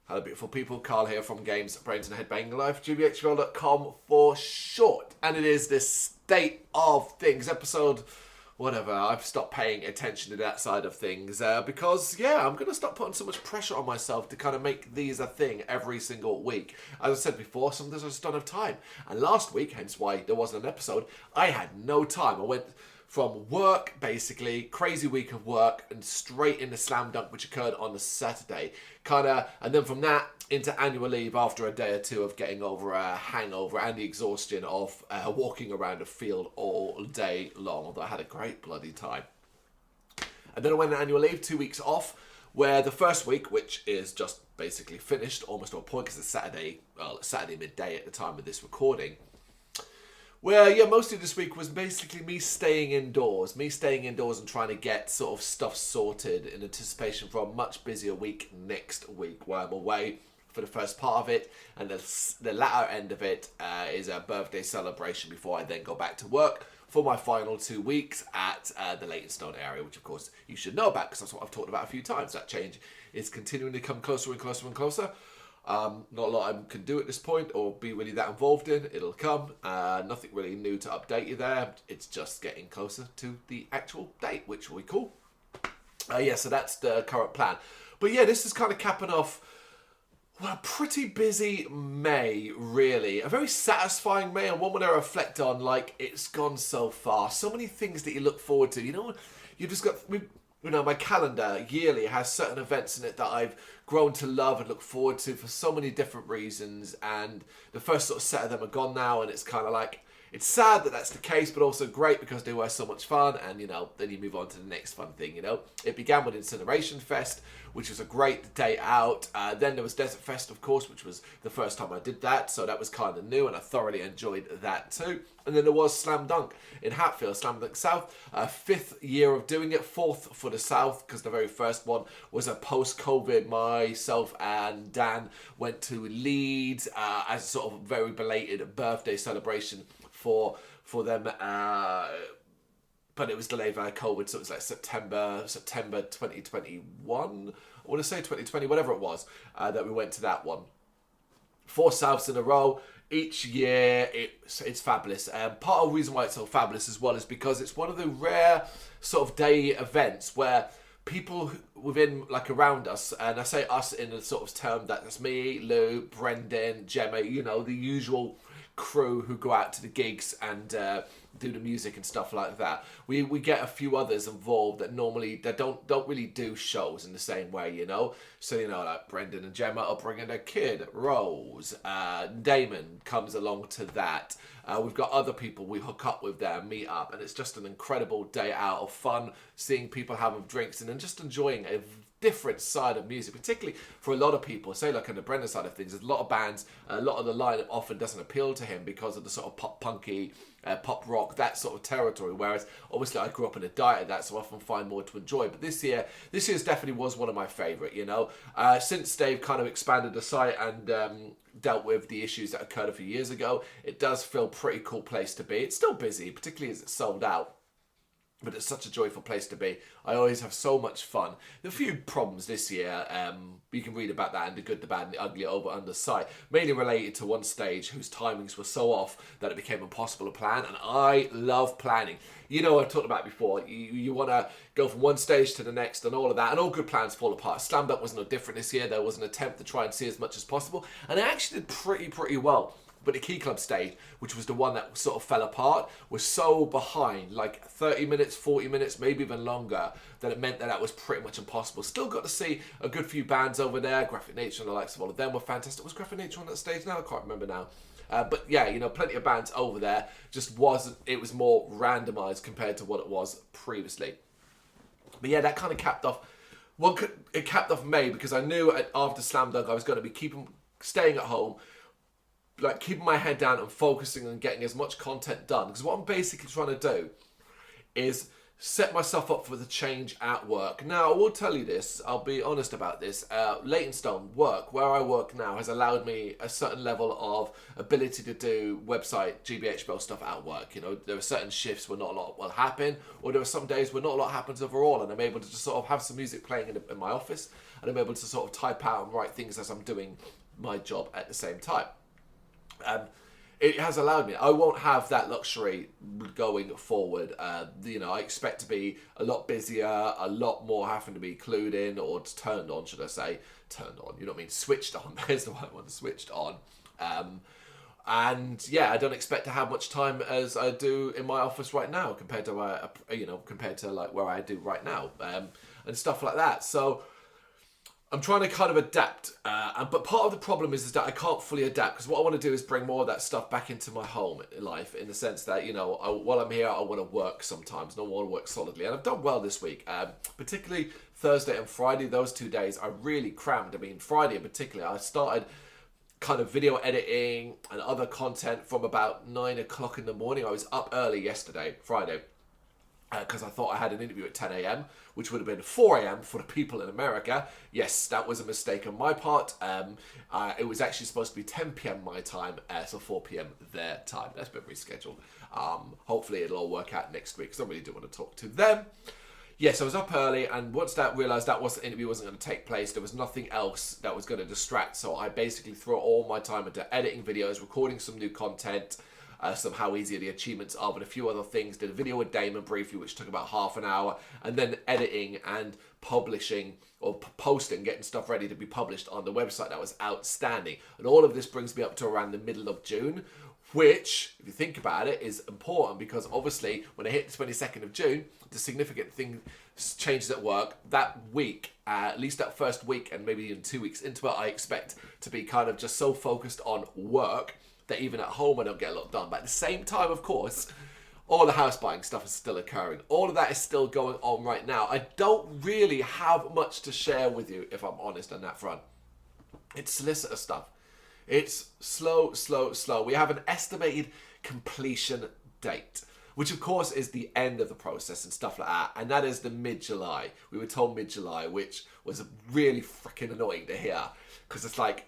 Hello, beautiful people. Carl here from Games, Brains and Headbanging Life, gbhblofficial.com for short. And it is this state of things episode, whatever. I've stopped paying attention to that side of things because, I'm going to stop putting so much pressure on myself to kind of make these a thing every single week. As I said before, sometimes I just don't have time. And last week, hence why there wasn't an episode, I had no time. I went from work, basically, crazy week of work, and straight into Slam Dunk, which occurred on a Saturday. And then from that into annual leave after a day or two of getting over a hangover and the exhaustion of walking around a field all day long, although I had a great bloody time. And then I went on annual leave, 2 weeks off, where the first week, which is just basically finished, almost to a point, because it's Saturday midday at the time of this recording, where, mostly this week was basically me staying indoors and trying to get sort of stuff sorted in anticipation for a much busier week next week, where I'm away for the first part of it, and the latter end of it is a birthday celebration before I then go back to work for my final 2 weeks at the Leytonstone area, which of course you should know about because that's what I've talked about a few times. That change is continuing to come closer and closer and closer. Not a lot I can do at this point or be really that involved in. It'll come. Nothing really new to update you there. It's just getting closer to the actual date, which will be cool. So that's the current plan. But this is kind of capping off a pretty busy May, really. A very satisfying May, and one when I reflect on, like, it's gone so far. So many things that you look forward to. You've just got... my calendar yearly has certain events in it that I've grown to love and look forward to for so many different reasons, and the first sort of set of them are gone now, and it's kind of like, it's sad that that's the case, but also great because they were so much fun, and then you move on to the next fun thing. It began with Incineration Fest, which was a great day out. Then there was Desert Fest, of course, which was the first time I did that, so that was kind of new, and I thoroughly enjoyed that too. And then there was Slam Dunk in Hatfield, Slam Dunk South, 5th year of doing it, 4th for the South, because the very first one was a post-COVID. Myself and Dan went to Leeds as a sort of very belated birthday celebration for them, but it was delayed by COVID, so it was like September 2021, I want to say 2020, whatever it was, that we went to that one. 4 Souths in a row. Each year, it's fabulous. Part of the reason why it's so fabulous as well is because it's one of the rare sort of day events where people within, like, around us, and I say us in a sort of term that's me, Lou, Brendan, Gemma, the usual crew who go out to the gigs and do the music and stuff like that. We get a few others involved that normally they don't really do shows in the same way, So like Brendan and Gemma are bringing their kid, Rose. Damon comes along to that. We've got other people we hook up with there, meet up, and it's just an incredible day out of fun, seeing people having drinks and then just enjoying a different side of music, particularly for a lot of people. Say, like, on the Brendan side of things, there's a lot of bands, a lot of the lineup often doesn't appeal to him because of the sort of pop punky, pop rock, that sort of territory, whereas obviously I grew up in a diet of that, so I often find more to enjoy. But this year's definitely was one of my favourite, since they've kind of expanded the site and dealt with the issues that occurred a few years ago, it does feel a pretty cool place to be. It's still busy, particularly as it's sold out, but it's such a joyful place to be. I always have so much fun. There are a few problems this year. You can read about that in the good, the bad, and the ugly over on the site. Mainly related to one stage whose timings were so off that it became impossible to plan. And I love planning. I've talked about before. You want to go from one stage to the next and all of that. And all good plans fall apart. Slam Dunk was no different this year. There was an attempt to try and see as much as possible. And I actually did pretty well. But the Key Club stage, which was the one that sort of fell apart, was so behind, like 30 minutes, 40 minutes, maybe even longer, that it meant that was pretty much impossible. Still got to see a good few bands over there. Graphic Nature and the likes of all of them were fantastic. Was Graphic Nature on that stage now? I can't remember now. But plenty of bands over there. It was more randomised compared to what it was previously. But that kind of capped off. It capped off May because I knew after Slam Dunk I was going to be staying at home, like keeping my head down and focusing on getting as much content done. Because what I'm basically trying to do is set myself up for the change at work. Now, I will tell you this, I'll be honest about this. Leytonstone work, where I work now, has allowed me a certain level of ability to do website GBHBL stuff at work. You know, there are certain shifts where not a lot will happen, or there are some days where not a lot happens overall, and I'm able to just sort of have some music playing in my office, and I'm able to sort of type out and write things as I'm doing my job at the same time. It has allowed me. I won't have that luxury going forward. You know, I expect to be a lot busier, a lot more having to be clued in or turned on, should I say. Turned on, you know what I mean? Switched on. There's the right one, switched on. And yeah, I don't expect to have much time as I do in my office right now compared to, compared to like where I do right now, and stuff like that. So I'm trying to kind of adapt, but part of the problem is that I can't fully adapt, because what I want to do is bring more of that stuff back into my home life, in the sense that, you know, while I'm here, I want to work sometimes, and I want to work solidly, and I've done well this week, particularly Thursday and Friday. Those 2 days I really crammed. I mean, Friday in particular, I started kind of video editing and other content from about 9 o'clock in the morning. I was up early yesterday, Friday, because I thought I had an interview at 10 a.m, which would have been 4 a.m. for the people in America. Yes, that was a mistake on my part. It was actually supposed to be 10 p.m. my time, so 4 p.m. their time. That's been rescheduled. Hopefully it'll all work out next week, because I really do want to talk to them. Yes, I was up early, and once that realised that interview wasn't going to take place, there was nothing else that was going to distract. So I basically threw all my time into editing videos, recording some new content, some how easy the achievements are, but a few other things. Did a video with Damon briefly, which took about half an hour, and then editing and publishing or posting, getting stuff ready to be published on the website. That was outstanding. And all of this brings me up to around the middle of June, which, if you think about it, is important, because obviously when I hit the 22nd of June, the significant thing changes at work. That week, at least that first week, and maybe even 2 weeks into it, I expect to be kind of just so focused on work that even at home I don't get a lot done. But at the same time, of course, all the house buying stuff is still occurring. All of that is still going on right now. I don't really have much to share with you, if I'm honest, on that front. It's solicitor stuff. It's slow. We have an estimated completion date, which of course is the end of the process and stuff like that. And that is the mid-July. We were told mid-July, which was really freaking annoying to hear. Because it's like,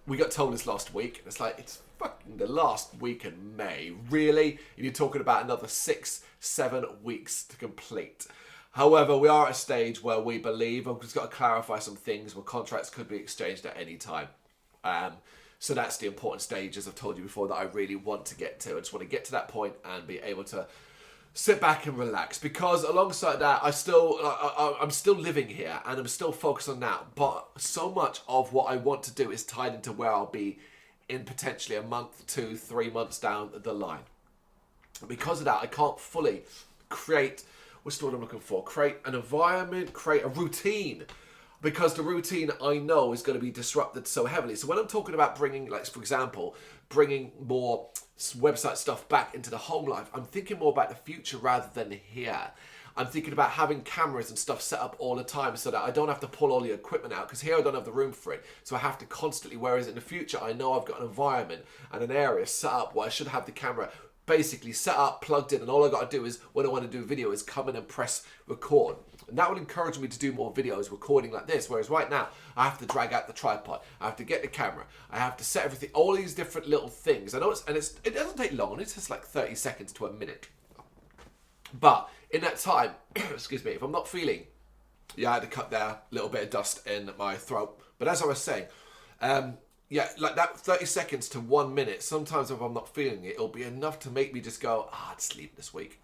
we got told this last week, and it's like, it's fucking the last week in May. Really? And you're talking about another 6-7 weeks to complete. However, we are at a stage where we believe, I've just got to clarify some things, where contracts could be exchanged at any time. So that's the important stage, as I've told you before, that I really want to get to. I just want to get to that point and be able to sit back and relax, because alongside that, I'm still living here and I'm still focused on that. But so much of what I want to do is tied into where I'll be in potentially a month, 2, 3 months down the line. Because of that, I can't fully create, what's the word I'm looking for? Create an environment, create a routine. Because the routine, I know, is going to be disrupted so heavily. So when I'm talking about bringing, like, for example, bringing more website stuff back into the home life, I'm thinking more about the future rather than here. I'm thinking about having cameras and stuff set up all the time so that I don't have to pull all the equipment out, because here I don't have the room for it. So I have to constantly, whereas in the future, I know I've got an environment and an area set up where I should have the camera basically set up, plugged in, and all I got to do is, when I want to do a video, is come in and press record. And that would encourage me to do more videos recording like this, whereas right now I have to drag out the tripod, I have to get the camera, I have to set everything, all these different little things. I know it doesn't take long, it's just like 30 seconds to a minute. But in that time, excuse me, if I'm not feeling, yeah, I had to cut there, a little bit of dust in my throat. But as I was saying, yeah, like that 30 seconds to 1 minute, sometimes if I'm not feeling it, it'll be enough to make me just go, I'd sleep this week.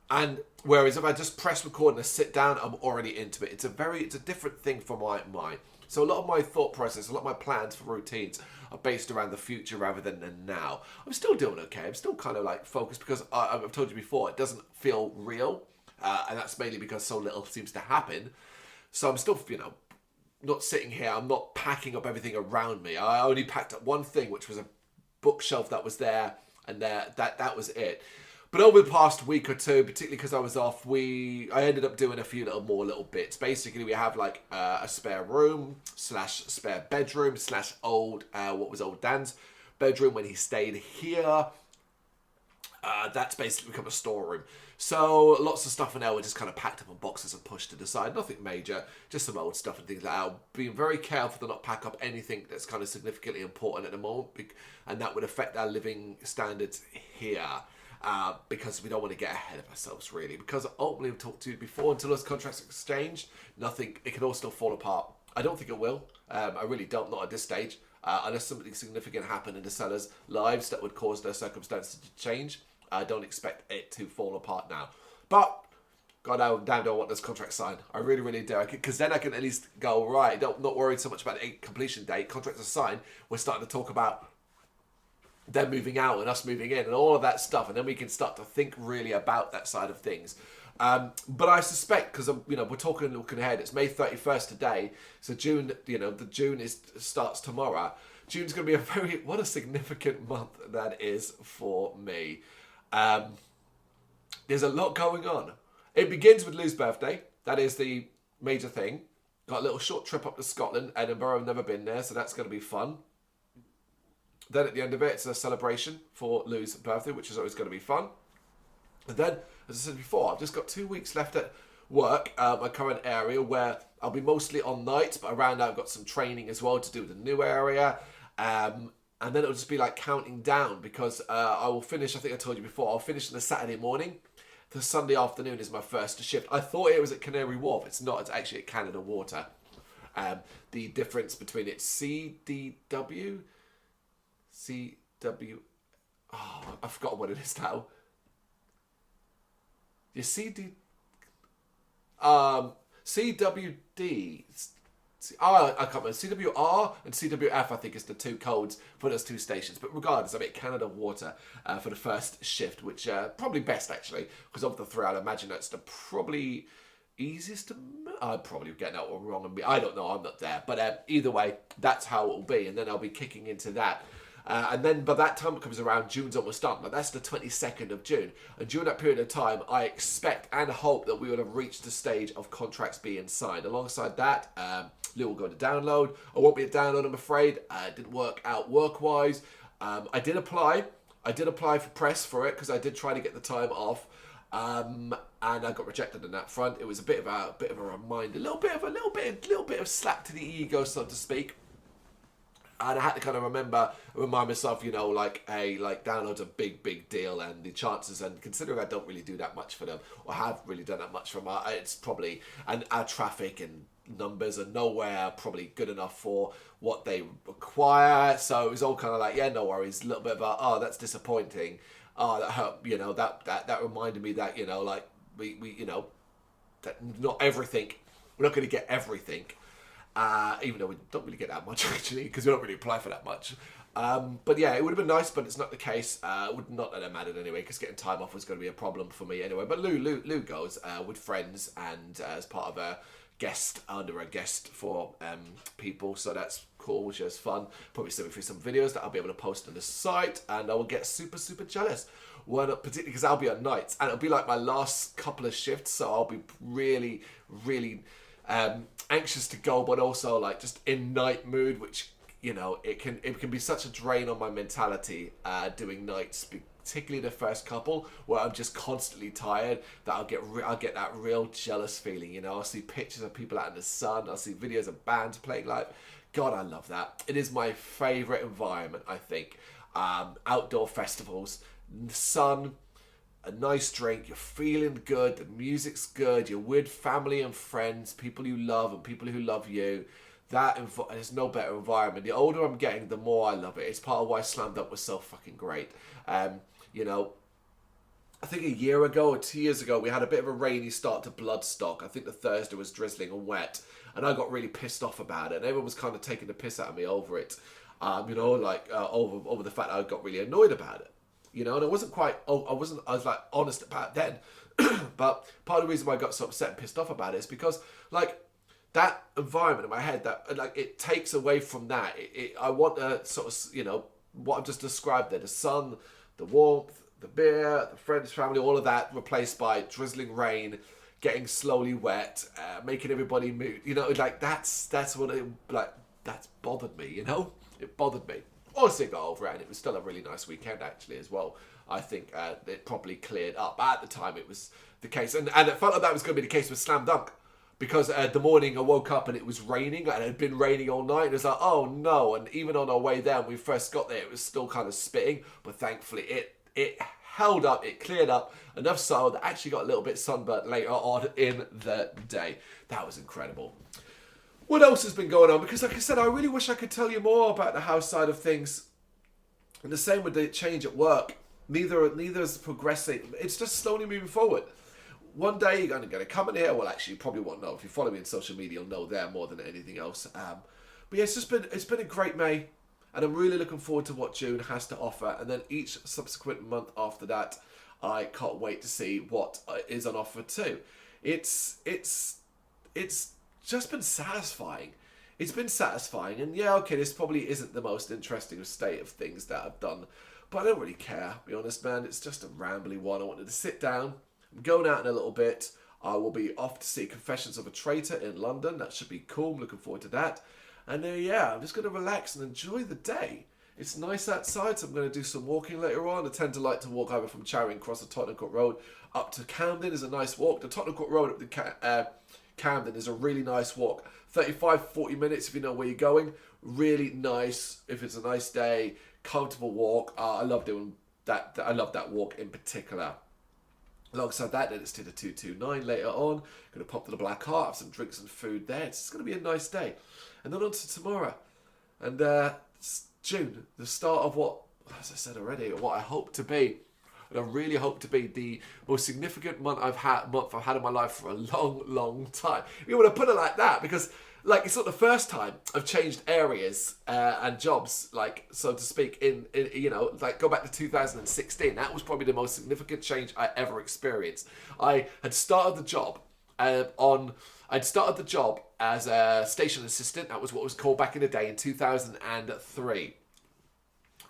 And whereas if I just press record and I sit down, I'm already into it. It's a different thing for my mind. So a lot of my thought process, a lot of my plans for routines are based around the future rather than the now. I'm still doing okay. I'm still kind of like focused, because I've told you before, it doesn't feel real. And that's mainly because so little seems to happen. So I'm still, not sitting here. I'm not packing up everything around me. I only packed up one thing, which was a bookshelf that was there, and that was it. But over the past week or two, particularly because I was off, I ended up doing a few little bits. Basically, we have like a spare room / spare bedroom / old Dan's bedroom when he stayed here. That's basically become a storeroom. So lots of stuff in there were just kind of packed up in boxes and pushed to the side. Nothing major, just some old stuff and things like that. Being very careful to not pack up anything that's kind of significantly important at the moment, and that would affect our living standards here. Because we don't want to get ahead of ourselves, really. Because ultimately, we've talked to you before, until those contracts are exchanged, nothing, it can all still fall apart. I don't think it will. I really don't, not at this stage. Unless something significant happened in the sellers' lives that would cause their circumstances to change, I don't expect it to fall apart now. But, God, damn, I want this contract signed. I really, really do. Because then I can at least go, right, not worried so much about the completion date. Contracts are signed. We're starting to talk about them moving out and us moving in and all of that stuff. And then we can start to think really about that side of things. But I suspect, because we're looking ahead, it's May 31st today, so June, the June starts tomorrow. June's going to be what a significant month that is for me. There's a lot going on. It begins with Lou's birthday. That is the major thing. Got a little short trip up to Scotland, Edinburgh. I've never been there, so that's going to be fun. Then at the end of it, it's a celebration for Lou's birthday, which is always going to be fun. And then, as I said before, I've just got 2 weeks left at work, my current area, where I'll be mostly on nights, but around that I've got some training as well to do with the new area. And then it'll just be like counting down, because I will finish, I think I told you before, I'll finish on a Saturday morning. The Sunday afternoon is my first shift. I thought it was at Canary Wharf. It's not. It's actually at Canada Water. The difference between it's CDW... Oh, I've forgotten what it is now. Your CWD. I can't remember. CWR and CWF, I think, is the two codes for those two stations. But regardless, I'm at Canada Water for the first shift, which probably best, actually, because of the three, I'd imagine that's the probably easiest to... I'm probably getting that one wrong. I don't know, I'm not there. But either way, that's how it will be. And then I'll be kicking into that. And then by that time it comes around, June's almost done. But that's the 22nd of June. And during that period of time, I expect and hope that we will have reached the stage of contracts being signed. Alongside that, Lou will go to download. I won't be at download, I'm afraid. It didn't work out work-wise. I did apply. For press for it, because I did try to get the time off. And I got rejected on that front. It was a bit of a reminder, a little bit of slap to the ego, so to speak. And I had to kind of remind myself, download's a big deal, and the chances, and considering I don't really do that much for them, or have really done that much for them, it's probably, and our traffic and numbers are nowhere probably good enough for what they require. So it was all kind of like, yeah, no worries, a little bit about, oh, that's disappointing. Oh, that hurt, that reminded me that, we that not everything, we're not going to get everything. Even though we don't really get that much, actually, because we don't really apply for that much. But yeah, it would have been nice, but it's not the case. Would not that it mattered anyway, because getting time off was going to be a problem for me anyway. But Lou goes with friends and as part of a guest for people, so that's cool, which is fun. Probably send me through some videos that I'll be able to post on the site, and I will get super jealous. Well, not particularly because I'll be on nights, and it'll be like my last couple of shifts, so I'll be really anxious to go, but also like just in night mood, which it can be such a drain on my mentality doing nights, particularly the first couple, where I'm just constantly tired, that I'll get that real jealous feeling. I'll see pictures of people out in the sun, I'll see videos of bands playing live. God, I love that. It is my favourite environment, I think. Outdoor festivals, sun, a nice drink, you're feeling good, the music's good, you're with family and friends, people you love and people who love you. There's no better environment. The older I'm getting, the more I love it. It's part of why Slammed Up was so fucking great. I think a year ago or 2 years ago, we had a bit of a rainy start to Bloodstock. I think the Thursday was drizzling and wet, and I got really pissed off about it, and everyone was kind of taking the piss out of me over it. Over the fact that I got really annoyed about it. And I wasn't I was like honest about it then. But part of the reason why I got so upset and pissed off about it is because that environment in my head, that it takes away from that. I want to sort of, what I've just described there, the sun, the warmth, the beer, the friends, family, all of that replaced by drizzling rain, getting slowly wet, making everybody move. That's what that's bothered me. It bothered me. Honestly, got over it, and it was still a really nice weekend actually as well. I think it probably cleared up. At the time, it was the case, and it felt like that was going to be the case with Slam Dunk. Because the morning I woke up and it was raining, and it had been raining all night, and it was like, oh no. And even on our way there, when we first got there, it was still kind of spitting, but thankfully it held up, it cleared up enough so that I actually got a little bit sunburnt later on in the day. That was incredible. What else has been going on? Because like I said, I really wish I could tell you more about the house side of things. And the same with the change at work. Neither is progressing. It's just slowly moving forward. One day you're going to come in here. Well, actually, you probably won't know. If you follow me on social media, you'll know there more than anything else. But yeah, it's been a great May, and I'm really looking forward to what June has to offer. And then each subsequent month after that, I can't wait to see what is on offer too. It's just been satisfying. It's been satisfying, and yeah, okay, this probably isn't the most interesting state of things that I've done, but I don't really care. To be honest, man, it's just a rambly one. I wanted to sit down. I'm going out in a little bit. I will be off to see Confessions of a Traitor in London. That should be cool. I'm looking forward to that. And yeah, I'm just going to relax and enjoy the day. It's nice outside, so I'm going to do some walking later on. I tend to like to walk over from Charing Cross to Tottenham Court Road up to Camden. Is a nice walk. The Tottenham Court Road up to Camden is a really nice walk. 35-40 minutes if you know where you're going. Really nice if it's a nice day. Comfortable walk. I love doing that. I love that walk in particular. Alongside that, then it's to the 229 later on. Going to pop to the Black Heart, have some drinks and food there. It's going to be a nice day. And then on to tomorrow. And it's June, the start of what, as I said already, what I hope to be. And I really hope to be the most significant month I've had in my life for a long, long time. You want to put it like that, because like it's not the first time I've changed areas and jobs, like so to speak. In like go back to 2016. That was probably the most significant change I ever experienced. I had started the job as a station assistant. That was what was called back in the day in 2003.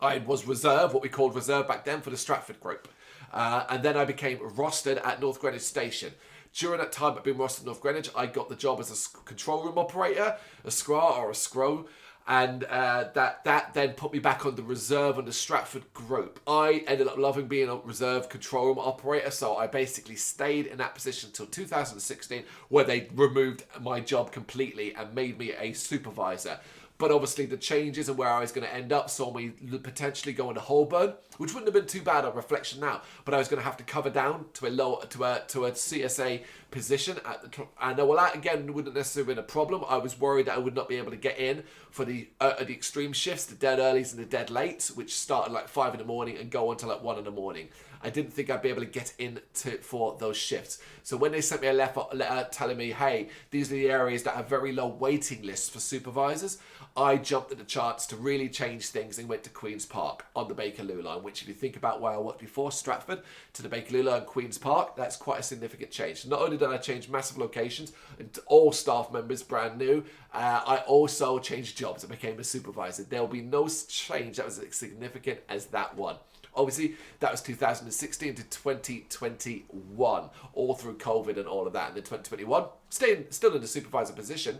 I was what we called reserve back then for the Stratford group. And then I became rostered at North Greenwich Station. During that time I'd been rostered at North Greenwich, I got the job as a control room operator, a SCRA or a SCRO, and that then put me back on the reserve on the Stratford group. I ended up loving being a reserve control room operator, so I basically stayed in that position until 2016, where they removed my job completely and made me a supervisor. But obviously the changes and where I was going to end up saw me potentially going to Holborn, which wouldn't have been too bad on reflection now. But I was going to have to cover down to a CSA position at the top. And well, that again wouldn't necessarily have been a problem. I was worried that I would not be able to get in for the extreme shifts, the dead earlies and the dead lates, which started like 5 in the morning and go until like 1 in the morning. I didn't think I'd be able to get in for those shifts. So when they sent me a letter telling me, hey, these are the areas that have very low waiting lists for supervisors, I jumped at the chance to really change things and went to Queen's Park on the Bakerloo line, which if you think about where I worked before, Stratford to the Bakerloo line, Queen's Park, that's quite a significant change. Not only did I change massive locations and all staff members brand new, I also changed jobs and became a supervisor. There will be no change that was as significant as that one. Obviously, that was 2016 to 2021, all through COVID and all of that. And in 2021, still in the supervisor position,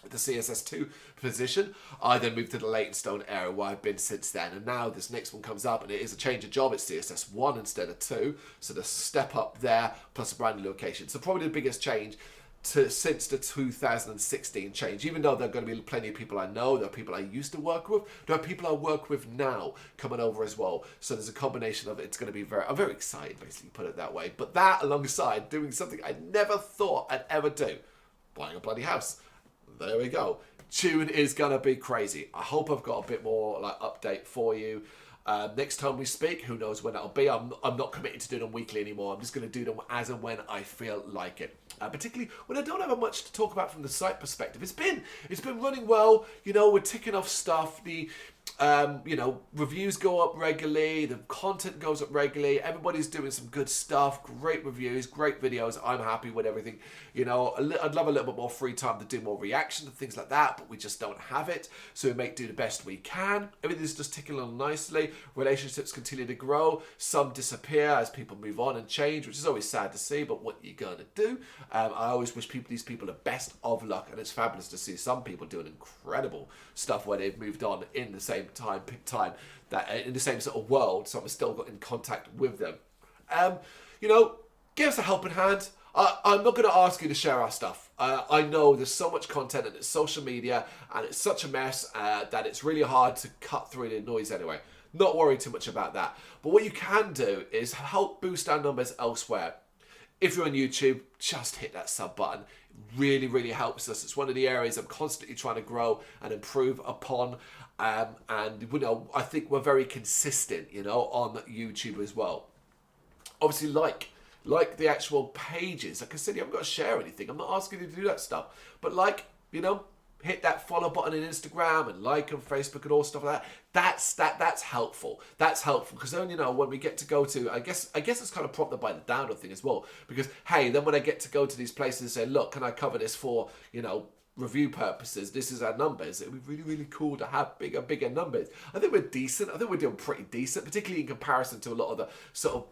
the CSS2 position. I then moved to the Leytonstone area where I've been since then. And now this next one comes up and it is a change of job. It's CSS1 instead of 2. So the step up there plus a brand new location. So probably the biggest change since the 2016 change, even though there are going to be plenty of people I know, there are people I used to work with, there are people I work with now coming over as well. So there's a combination of it. It's going to be I'm very excited, basically, put it that way. But that alongside doing something I never thought I'd ever do, buying a bloody house. There we go. June is going to be crazy. I hope I've got a bit more like update for you. Next time we speak, who knows when that'll be. I'm not committed to doing them weekly anymore. I'm just going to do them as and when I feel like it. Particularly when I don't have much to talk about from the site perspective. It's been running well. You know, we're ticking off stuff. The reviews go up regularly. The content goes up regularly. Everybody's doing some good stuff. Great reviews, great videos. I'm happy with everything. You know, I'd love a little bit more free time to do more reactions and things like that, but we just don't have it. So we make do the best we can. Everything's just ticking along nicely. Relationships continue to grow. Some disappear as people move on and change, which is always sad to see, but what you gonna do? I always wish these people the best of luck, and it's fabulous to see some people doing incredible stuff where they've moved on in the same time, that in the same sort of world, so I'm still got in contact with them. You know, give us a helping hand. I'm not going to ask you to share our stuff. I know there's so much content and it's social media and it's such a mess that it's really hard to cut through the noise anyway. Not worry too much about that. But what you can do is help boost our numbers elsewhere. If you're on YouTube, just hit that sub button. It really, really helps us. It's one of the areas I'm constantly trying to grow and improve upon. And, you know, I think we're very consistent, you know, on YouTube as well. Obviously, like the actual pages. Like I said, you haven't got to share anything. I'm not asking you to do that stuff. But like, you know, hit that follow button in Instagram and like on Facebook and all stuff like that. That's helpful. That's helpful because then, you know, when we get to go to, I guess it's kind of prompted by the download thing as well. Because hey, then when I get to go to these places and say, look, can I cover this for, you know, review purposes? This is our numbers. It would be really, really cool to have bigger numbers. I think we're decent. I think we're doing pretty decent, particularly in comparison to a lot of the sort of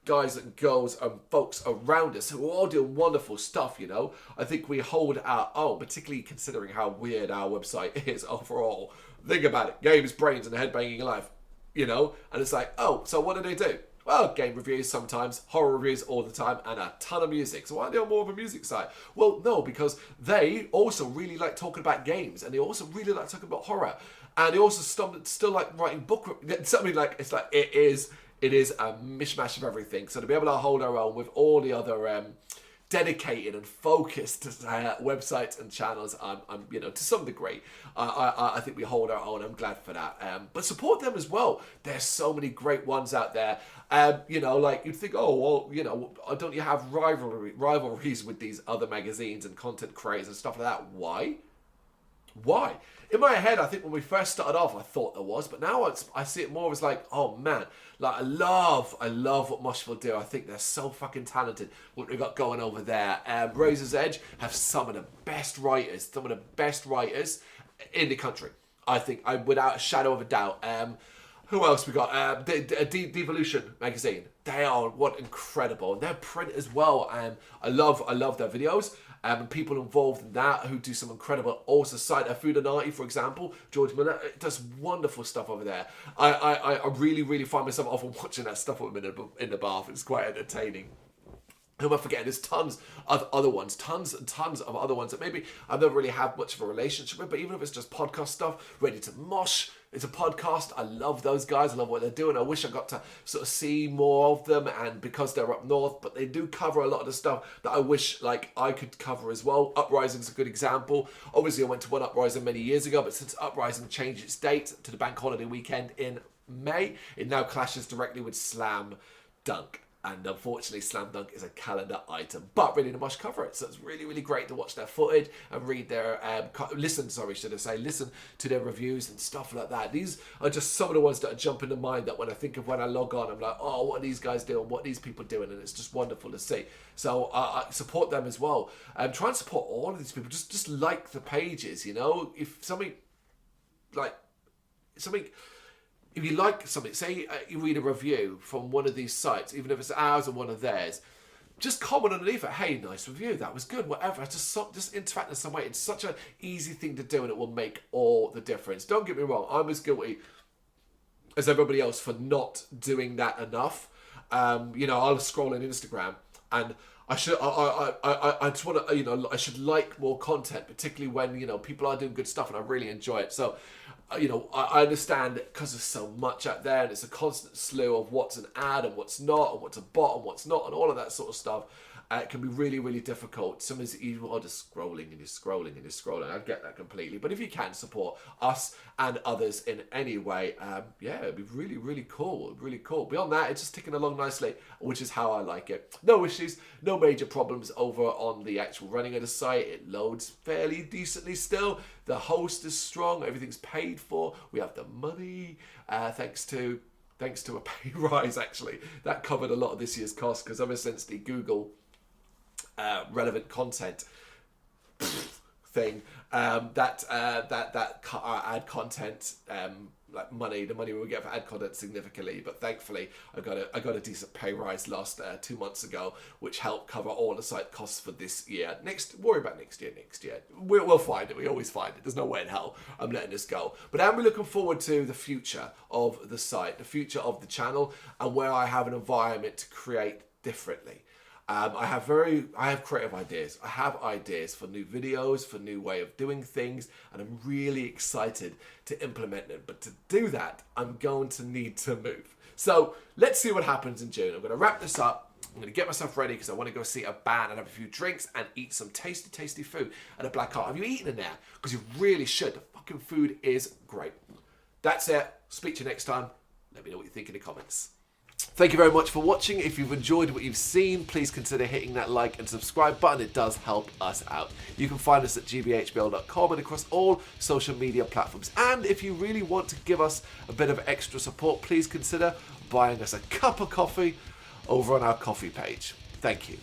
guys and girls and folks around us who are all doing wonderful stuff, you know. I think we hold our own, particularly considering how weird our website is overall. Think about it. Games, brains, and headbanging life, you know. And it's like, oh, so what do they do? Well, game reviews sometimes, horror reviews all the time, and a ton of music. So why are they on more of a music site? Well, no, because they also really like talking about games, and they also really like talking about horror. And they also still like writing book, something like, it's like, it is a mishmash of everything. So to be able to hold our own with all the other dedicated and focused websites and channels, I'm you know, to some degree, I think we hold our own. I'm glad for that. But support them as well. There's so many great ones out there. You know, like you'd think, oh, well, you know, don't you have rivalries with these other magazines and content creators and stuff like that? Why? In my head, I think when we first started off, I thought there was, but now I see it more as like, oh man, like I love what Moshville do. I think they're so fucking talented. What they've got going over there. Razor's Edge have some of the best writers in the country. I think, without a shadow of a doubt. Who else we got? Devolution magazine. They are incredible. And they're print as well. I love their videos. And people involved in that who do some incredible, also Site Foodanati, for example, George Miller does wonderful stuff over there. I really, really find myself often watching that stuff with him in the bath. It's quite entertaining. Who am I forgetting? There's tons of other ones, tons and tons of other ones that maybe I've never really had much of a relationship with, but even if it's just podcast stuff, Ready to Mosh, it's a podcast. I love those guys. I love what they're doing. I wish I got to sort of see more of them, and because they're up north, but they do cover a lot of the stuff that I wish like I could cover as well. Uprising's a good example. Obviously, I went to one Uprising many years ago, but since Uprising changed its date to the bank holiday weekend in May, it now clashes directly with Slam Dunk. And unfortunately, Slam Dunk is a calendar item. But Ready to Mosh cover it. So it's really, really great to watch their footage and read their, listen to their reviews and stuff like that. These are just some of the ones that are jumping to mind that when I think of when I log on, I'm like, oh, what are these guys doing? What are these people doing? And it's just wonderful to see. So I support them as well. Try and support all of these people. Just like the pages, you know? If you like something, say you read a review from one of these sites, even if it's ours or one of theirs, just comment underneath it. Hey, nice review. That was good. Whatever. Just interact in some way. It's such an easy thing to do, and it will make all the difference. Don't get me wrong. I'm as guilty as everybody else for not doing that enough. You know, I'll scroll on Instagram, and I just want to, you know, I should like more content, particularly when, you know, people are doing good stuff, and I really enjoy it. So, you know, I understand that because there's so much out there, and it's a constant slew of what's an ad and what's not, and what's a bot and what's not, and all of that sort of stuff. It can be really, really difficult. Sometimes you are just scrolling and you're scrolling and you're scrolling. I get that completely. But if you can support us and others in any way, yeah, it'd be really, really cool. Really cool. Beyond that, it's just ticking along nicely, which is how I like it. No issues, no major problems over on the actual running of the site. It loads fairly decently still. The host is strong. Everything's paid for. We have the money, thanks to a pay rise, actually. That covered a lot of this year's costs, because ever since the Google relevant content thing that ad content, like the money we get for ad content significantly. But thankfully, I got a decent pay rise last 2 months ago, which helped cover all the site costs for this year. Worry about next year. We'll find it. We always find it. There's no way in hell I'm letting this go. But I'm looking forward to the future of the site, the future of the channel, and where I have an environment to create differently. I have creative ideas. I have ideas for new videos, for new way of doing things, and I'm really excited to implement them. But to do that, I'm going to need to move. So let's see what happens in June. I'm going to wrap this up. I'm going to get myself ready because I want to go see a band and have a few drinks and eat some tasty, tasty food at a Black Heart. Have you eaten in there? Because you really should. The fucking food is great. That's it. Speak to you next time. Let me know what you think in the comments. Thank you very much for watching. If you've enjoyed what you've seen, please consider hitting that like and subscribe button. It does help us out. You can find us at gbhbl.com and across all social media platforms. And if you really want to give us a bit of extra support, please consider buying us a cup of coffee over on our coffee page. Thank you.